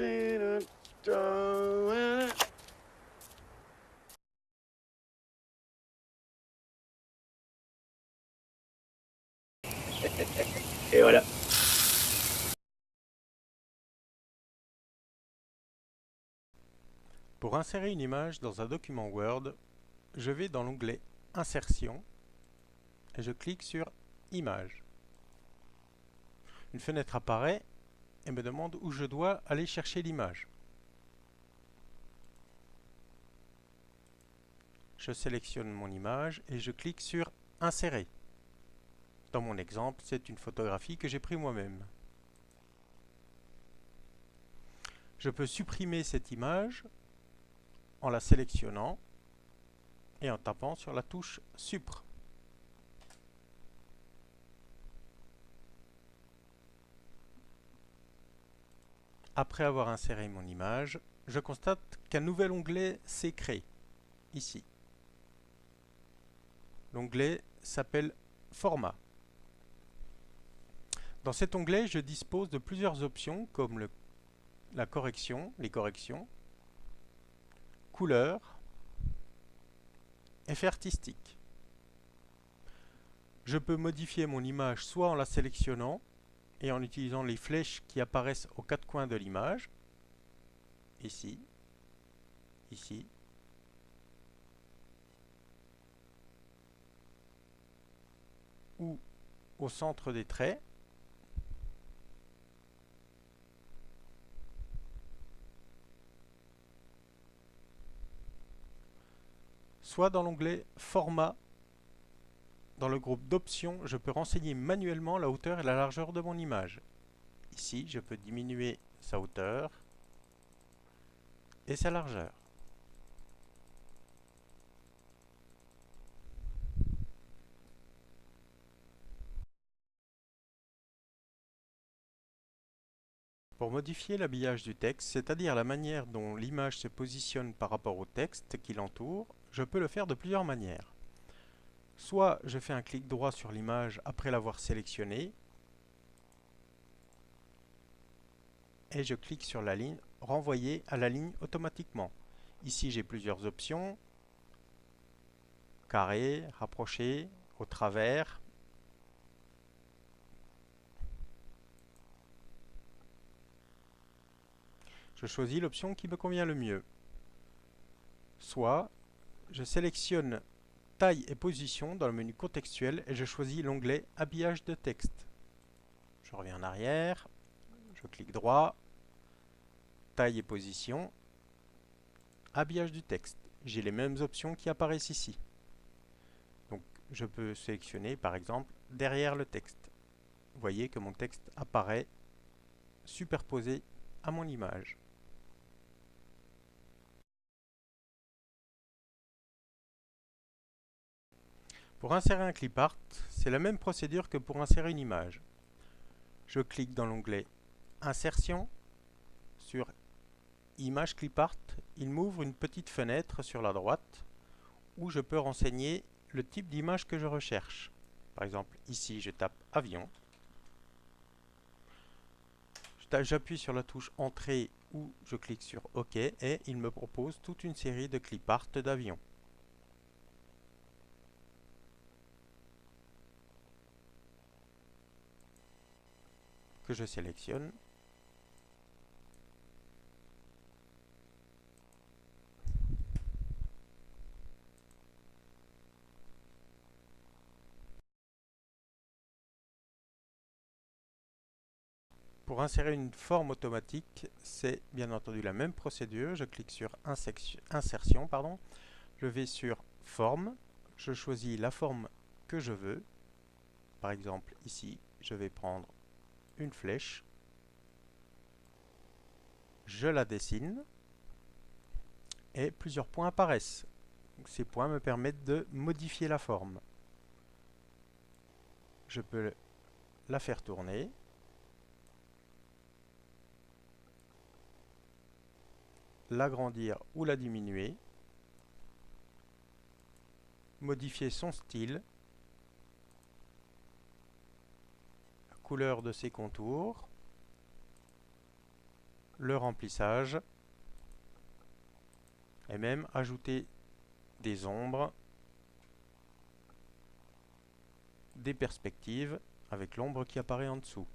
Et voilà. Pour insérer une image dans un document Word, je vais dans l'onglet Insertion et je clique sur Image. Une fenêtre apparaît et me demande où je dois aller chercher l'image. Je sélectionne mon image et je clique sur Insérer. Dans mon exemple, c'est une photographie que j'ai prise moi-même. Je peux supprimer cette image en la sélectionnant et en tapant sur la touche Supr. Après avoir inséré mon image, je constate qu'un nouvel onglet s'est créé, ici. L'onglet s'appelle Format. Dans cet onglet, je dispose de plusieurs options comme les corrections, couleurs, effets artistiques. Je peux modifier mon image soit en la sélectionnant et en utilisant les flèches qui apparaissent aux quatre coins de l'image, ici, ici, ou au centre des traits, soit dans l'onglet Format. Dans le groupe d'options, je peux renseigner manuellement la hauteur et la largeur de mon image. Ici, je peux diminuer sa hauteur et sa largeur. Pour modifier l'habillage du texte, c'est-à-dire la manière dont l'image se positionne par rapport au texte qui l'entoure, je peux le faire de plusieurs manières. Soit je fais un clic droit sur l'image après l'avoir sélectionnée et je clique sur la ligne « Renvoyer à la ligne automatiquement ». Ici, j'ai plusieurs options. Carré, rapproché, au travers. Je choisis l'option qui me convient le mieux. Soit je sélectionne taille et position dans le menu contextuel et je choisis l'onglet habillage de texte. Je reviens en arrière, je clique droit, taille et position, habillage du texte. J'ai les mêmes options qui apparaissent ici. Donc je peux sélectionner par exemple derrière le texte. Vous voyez que mon texte apparaît superposé à mon image. Pour insérer un clip art, c'est la même procédure que pour insérer une image. Je clique dans l'onglet Insertion sur Image clip art. Il m'ouvre une petite fenêtre sur la droite où je peux renseigner le type d'image que je recherche. Par exemple, ici, je tape avion. J'appuie sur la touche Entrée ou je clique sur OK et il me propose toute une série de clip art d'avion. Que je sélectionne. Pour insérer une forme automatique, c'est bien entendu la même procédure. Je clique sur Insertion, je vais sur Forme, je choisis la forme que je veux. Par exemple, ici, je vais prendre une flèche, je la dessine et plusieurs points apparaissent. Donc, ces points me permettent de modifier la forme. Je peux la faire tourner. L'agrandir ou la diminuer. Modifier son style. La couleur de ses contours. le remplissage et même ajouter des ombres, des perspectives avec l'ombre qui apparaît en dessous.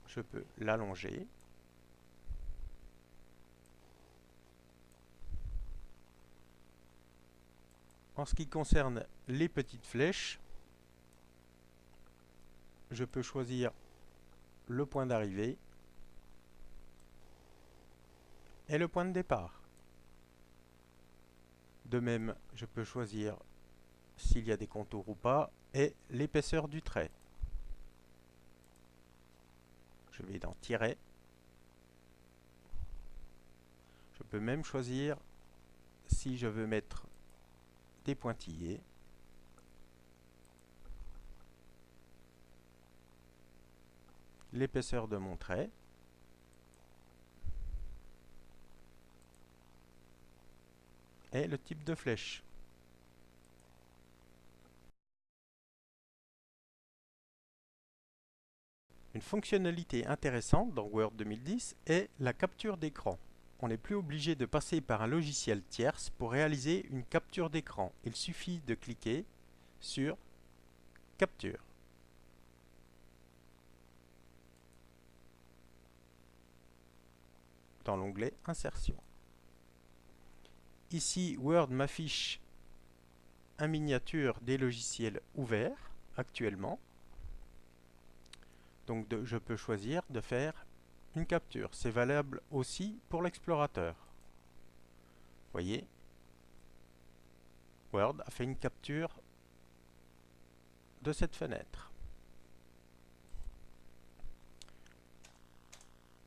Je peux l'allonger. En ce qui concerne les petites flèches, je peux choisir le point d'arrivée et le point de départ. De même, je peux choisir s'il y a des contours ou pas et l'épaisseur du trait. Je vais dans tiret. Je peux même choisir si je veux mettre des pointillés. L'épaisseur de mon trait. Et le type de flèche. Une fonctionnalité intéressante dans Word 2010 est la capture d'écran. On n'est plus obligé de passer par un logiciel tierce pour réaliser une capture d'écran. Il suffit de cliquer sur Capture. Dans l'onglet Insertion. Ici, Word m'affiche un miniature des logiciels ouverts actuellement. Donc je peux choisir de faire une capture. C'est valable aussi pour l'explorateur. Vous voyez, Word a fait une capture de cette fenêtre.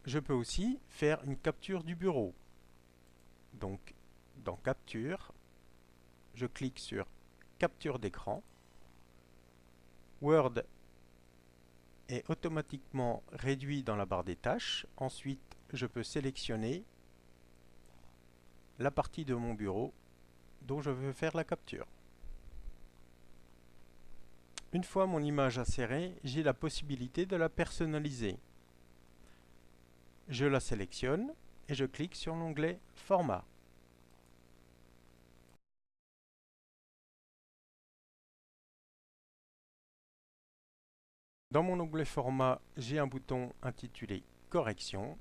Je peux aussi faire une capture du bureau. Donc, dans Capture, je clique sur Capture d'écran. Word est automatiquement réduit dans la barre des tâches. Ensuite, je peux sélectionner la partie de mon bureau dont je veux faire la capture. Une fois mon image insérée, j'ai la possibilité de la personnaliser. Je la sélectionne et je clique sur l'onglet Format. Dans mon onglet Format, j'ai un bouton intitulé Correction,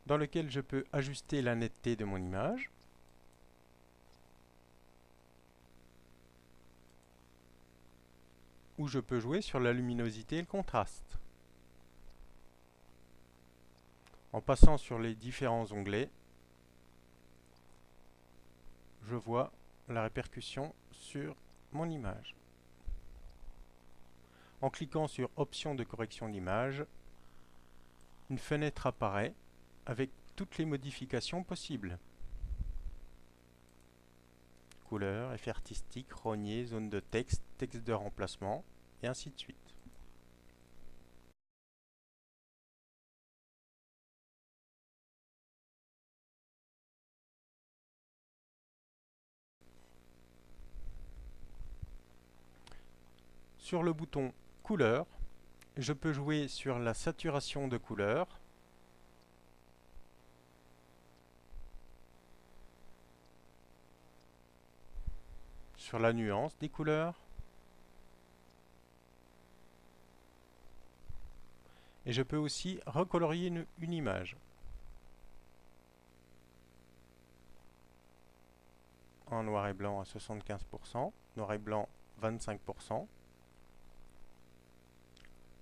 dans lequel je peux ajuster la netteté de mon image. Ou je peux jouer sur la luminosité et le contraste. En passant sur les différents onglets, je vois la répercussion sur mon image. En cliquant sur Options de correction d'image, une fenêtre apparaît avec toutes les modifications possibles. Couleur, effet artistique, rogné, zone de texte, texte de remplacement, et ainsi de suite. Sur le bouton Couleur, je peux jouer sur la saturation de couleur, sur la nuance des couleurs, et je peux aussi recolorier une image. En noir et blanc à 75%, noir et blanc 25%,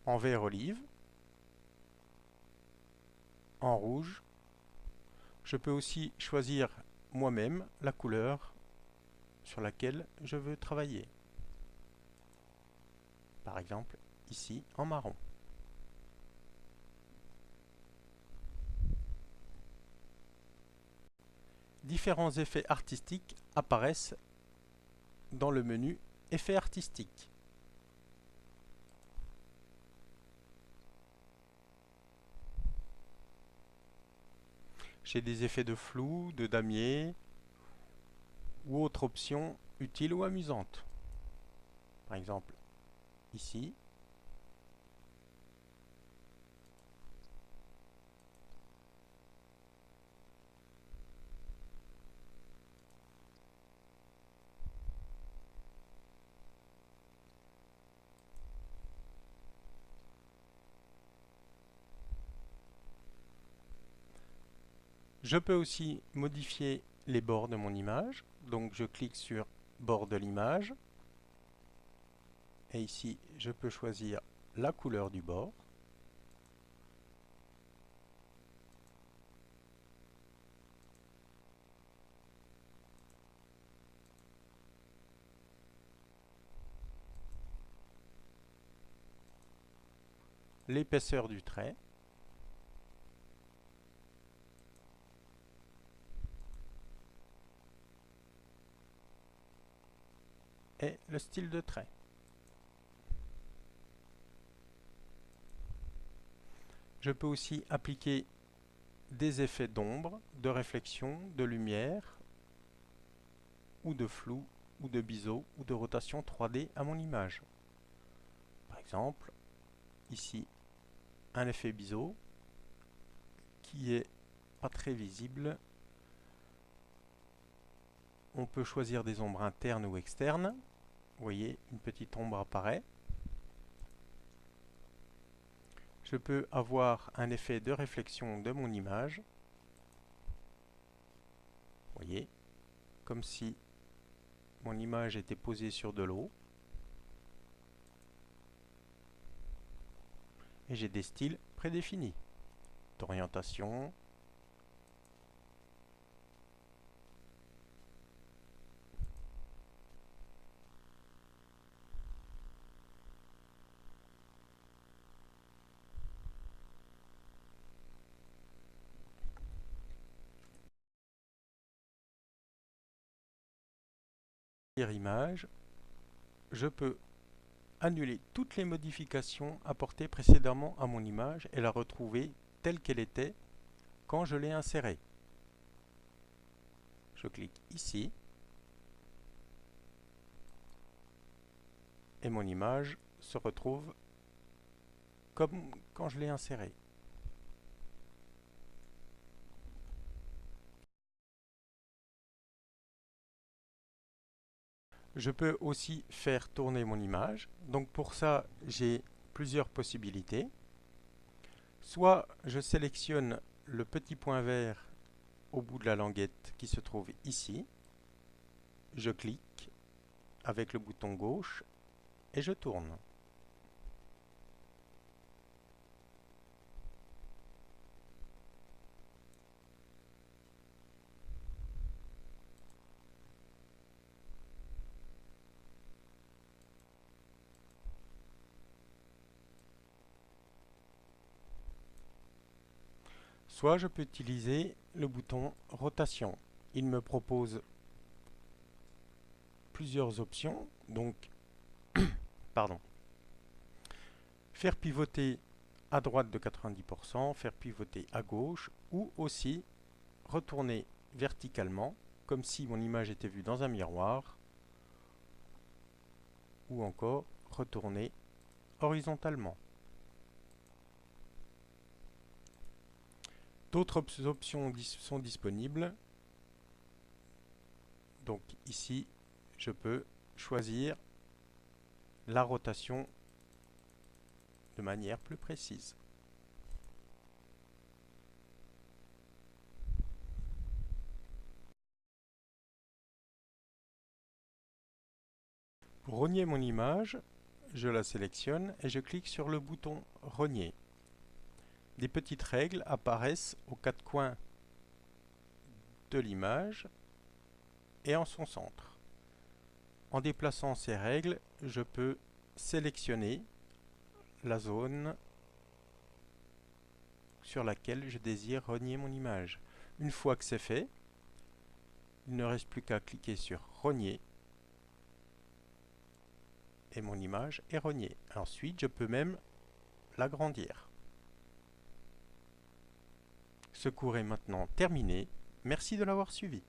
en vert olive, en rouge. Je peux aussi choisir moi-même la couleur sur laquelle je veux travailler. Par exemple, ici en marron. Différents effets artistiques apparaissent dans le menu Effets artistiques. J'ai des effets de flou, de damier ou autres options utiles ou amusantes. par exemple ici. Je peux aussi modifier les bords de mon image. Donc je clique sur bord de l'image. Et ici, je peux choisir la couleur du bord. L'épaisseur du trait. Et le style de trait. Je peux aussi appliquer des effets d'ombre, de réflexion, de lumière, ou de flou, ou de biseau, ou de rotation 3D à mon image. Par exemple, ici, un effet biseau qui est pas très visible. On peut choisir des ombres internes ou externes. Vous voyez, une petite ombre apparaît. Je peux avoir un effet de réflexion de mon image. Vous voyez, comme si mon image était posée sur de l'eau. Et j'ai des styles prédéfinis d'orientation, image. Je peux annuler toutes les modifications apportées précédemment à mon image et la retrouver telle qu'elle était quand je l'ai insérée. Je clique ici et mon image se retrouve comme quand je l'ai insérée. Je peux aussi faire tourner mon image. Donc pour ça, j'ai plusieurs possibilités. Soit je sélectionne le petit point vert au bout de la languette qui se trouve ici. Je clique avec le bouton gauche et je tourne. Soit je peux utiliser le bouton rotation. Il me propose plusieurs options. Donc, pardon. Faire pivoter à droite de 90%, faire pivoter à gauche, ou aussi retourner verticalement, comme si mon image était vue dans un miroir, ou encore retourner horizontalement. D'autres options sont disponibles. Donc ici, je peux choisir la rotation de manière plus précise. Pour rogner mon image, je la sélectionne et je clique sur le bouton Rogner. Des petites règles apparaissent aux quatre coins de l'image et en son centre. En déplaçant ces règles, je peux sélectionner la zone sur laquelle je désire rogner mon image. Une fois que c'est fait, il ne reste plus qu'à cliquer sur Rogner et mon image est rognée. Ensuite, je peux même l'agrandir. Ce cours est maintenant terminé. Merci de l'avoir suivi.